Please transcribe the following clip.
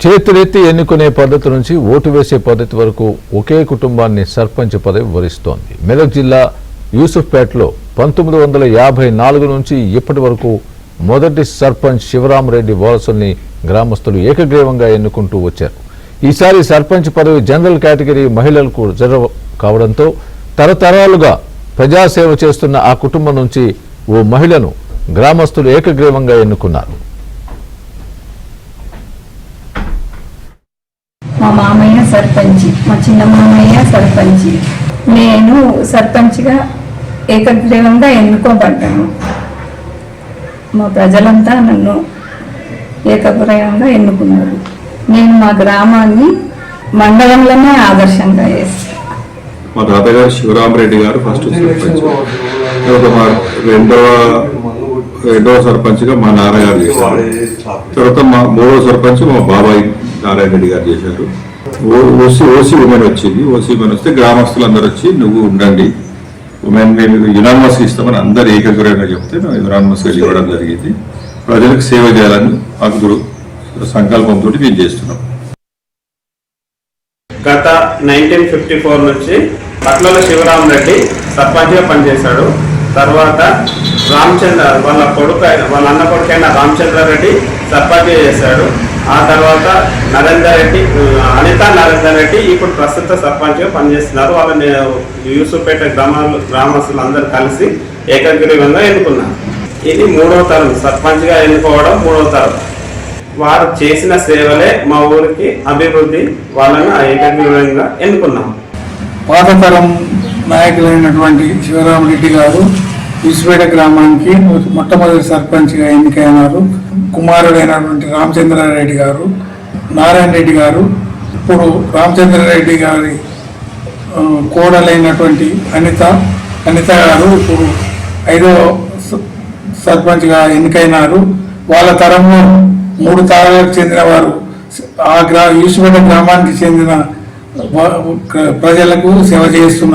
చేతులెత్తి ఎన్నుకునే పద్ధతి నుంచి ఓటు వేసే పద్ధతి వరకు ఒకే కుటుంబాన్ని సర్పంచ్ పదవి వరిస్తోంది. మెదక్ జిల్లా యూసుఫ్పేటలో 1954 నుంచి ఇప్పటి వరకు మొదటి సర్పంచ్ శివరామరెడ్డి వారసుల్ని గ్రామస్తులు ఏకగ్రీవంగా ఎన్నుకుంటూ వచ్చారు. ఈసారి సర్పంచ్ పదవి జనరల్ కేటగిరీ మహిళలకు రిజర్వ్ కావడంతో తరతరాలుగా ప్రజాసేవ చేస్తున్న ఆ కుటుంబం నుంచి ఓ మహిళను గ్రామస్తులు ఏకగ్రీవంగా ఎన్నుకున్నారు. మా మామయ్య సర్పంచి, మా చిన్న మామయ్య సర్పంచి, నేను సర్పంచ్గా ఏకగ్రీవంగా ఎన్నుకోబడ్డాను. మా ప్రజలంతా నన్ను ఏకగ్రీవంగా ఎన్నుకున్నారు. నేను మా గ్రామాన్ని మండలంలోనే ఆదర్శంగా చేస్తాను. మా తాతగారు శివరామరెడ్డి గారు ఫస్ట్ సర్పంచ్, తర్వాత మా రెండవ సర్పంచ్గా మా నాన్నగారు చేశారు. తర్వాత మా మూడవ సర్పంచ్ మా బాబాయ్ నారాయణ రెడ్డి గారు చేశారు. ఓసీ ఉమెన్ వచ్చింది. ఓసీ ఉమెన్ వస్తే గ్రామస్తులందరూ వచ్చి నువ్వు ఉండండి, ఉమెన్ మేము యునానిమస్ ఇస్తామని అందరు ఏకగ్రీవంగా చెప్తే మేము యునానిమస్గా ఇవ్వడం జరిగింది. ప్రజలకు సేవ చేయాలని మాకు సంకల్పంతో మేము చేస్తున్నాం. గత 1954 నుంచి పట్ల శివరామరెడ్డి సర్పంచ్గా పనిచేశాడు. తర్వాత రామచంద్ర వాళ్ళ అన్న కొడుకైన రామచంద్రారెడ్డి సర్పంచ్ చేశాడు. ఆ తర్వాత అనితా నరేందర్ రెడ్డి ఇప్పుడు ప్రస్తుత సర్పంచ్గా పనిచేస్తున్నారు. వాళ్ళని యూసుఫ్పేట గ్రామస్తులు అందరూ కలిసి ఏకగ్రీవంగా ఎన్నుకున్నారు. ఇది 3వ తరం సర్పంచ్గా ఎన్నుకోవడం 3వ తరం. వారు చేసిన సేవలే మా ఊరికి అభివృద్ధి, వాళ్ళని ఏకగ్రీవంగా ఎన్నుకున్నాం. పాతతరం నాయకులైనటువంటి శివరామరెడ్డి గారు యూసుఫ్పేట గ్రామానికి మొట్టమొదటి సర్పంచ్గా ఎన్నికైనారు. కుమారుడైనటువంటి రామచంద్రారెడ్డి గారు, నారాయణ రెడ్డి గారు, ఇప్పుడు రామచంద్రారెడ్డి గారి కోడలైనటువంటి అనిత గారు ఇప్పుడు 5వ సర్పంచ్గా ఎన్నికైనారు. వాళ్ళ తరంలో 3 తరాలకు చెందిన వారు ఆ యూసుఫ్పేట గ్రామానికి చెందిన ప్రజలకు సేవ చేస్తున్నారు.